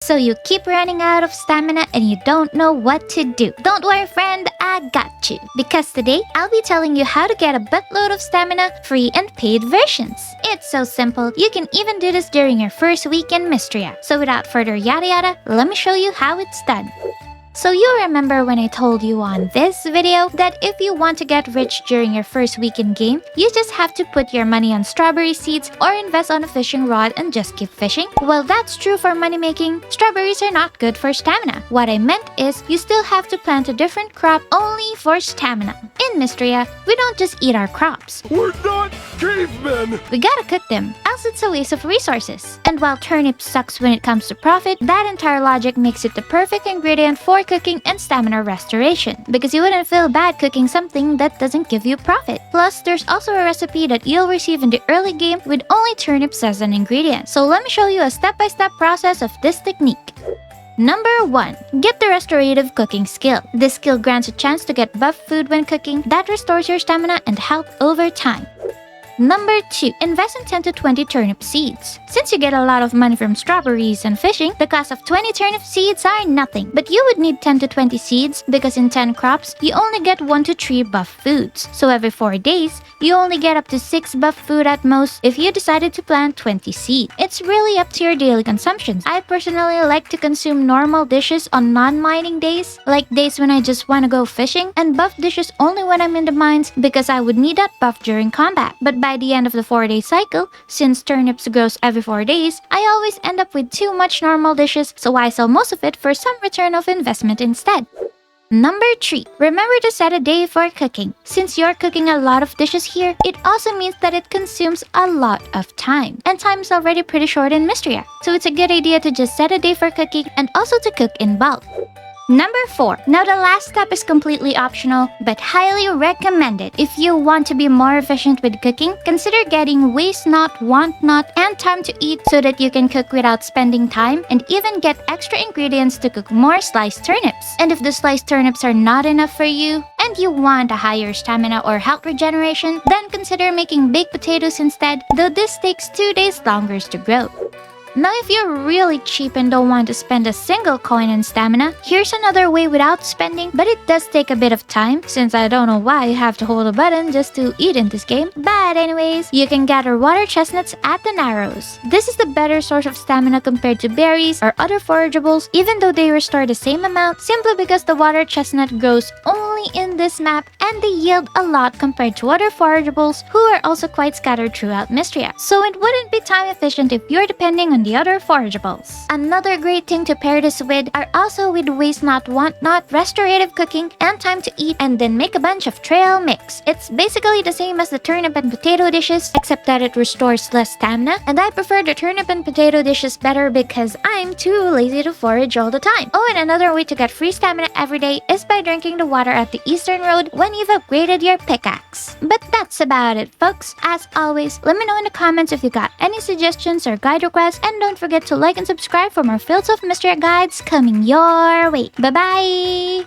So you keep running out of stamina and you don't know what to do. Don't worry, friend, I got you. Because today, I'll be telling you how to get a buttload of stamina, free and paid versions. It's so simple, you can even do this during your first week in Mistria. So without further yada yada, let me show you how it's done. So you remember when I told you on this video that if you want to get rich during your first week in game, you just have to put your money on strawberry seeds or invest on a fishing rod and just keep fishing? Well, that's true for money making. Strawberries are not good for stamina. What I meant is you still have to plant a different crop only for stamina. In Mistria, we don't just eat our crops. We're not cavemen! We gotta cook them, else it's a waste of resources. And while turnip sucks when it comes to profit, that entire logic makes it the perfect ingredient for cooking and stamina restoration, because you wouldn't feel bad cooking something that doesn't give you profit. Plus, there's also a recipe that you'll receive in the early game with only turnips as an ingredient. So let me show you a step-by-step process of this technique. Number 1. Get the restorative cooking skill. This skill grants a chance to get buff food when cooking that restores your stamina and health over time. Number 2. Invest in 10 to 20 turnip seeds. Since you get a lot of money from strawberries and fishing, the cost of 20 turnip seeds are nothing. But you would need 10 to 20 seeds because in 10 crops, you only get 1 to 3 buff foods. So every 4 days, you only get up to 6 buff food at most if you decided to plant 20 seeds. It's really up to your daily consumptions. I personally like to consume normal dishes on non-mining days, like days when I just want to go fishing, and buff dishes only when I'm in the mines because I would need that buff during combat. But by the end of the 4-day cycle, since turnips grows every 4 days, I always end up with too much normal dishes, so I sell most of it for some return of investment instead. Number 3. Remember to set a day for cooking. Since you're cooking a lot of dishes here, it also means that it consumes a lot of time. And time is already pretty short in Mistria, so it's a good idea to just set a day for cooking and also to cook in bulk. Number 4. Now the last step is completely optional, but highly recommended. If you want to be more efficient with cooking, consider getting waste not, want not, and time to eat so that you can cook without spending time and even get extra ingredients to cook more sliced turnips. And if the sliced turnips are not enough for you, and you want a higher stamina or health regeneration, then consider making baked potatoes instead, though this takes 2 days longer to grow. Now if you're really cheap and don't want to spend a single coin in stamina, here's another way without spending, but it does take a bit of time, since I don't know why you have to hold a button just to eat in this game. But anyways, you can gather water chestnuts at the narrows. This is the better source of stamina compared to berries or other forageables, even though they restore the same amount, simply because the water chestnut grows only in this map and they yield a lot compared to other forageables who are also quite scattered throughout Mistria. So it wouldn't be time efficient if you're depending on the other forageables. Another great thing to pair this with are also with waste not, want not, restorative cooking, and time to eat, and then make a bunch of trail mix. It's basically the same as the turnip and potato dishes, except that it restores less stamina, and I prefer the turnip and potato dishes better because I'm too lazy to forage all the time. Oh, and another way to get free stamina every day is by drinking the water at the Eastern Road when you've upgraded your pickaxe. But that's about it, folks. As always, let me know in the comments if you got any suggestions or guide requests, and don't forget to like and subscribe for more Fields of Mistria guides coming your way. Bye-bye!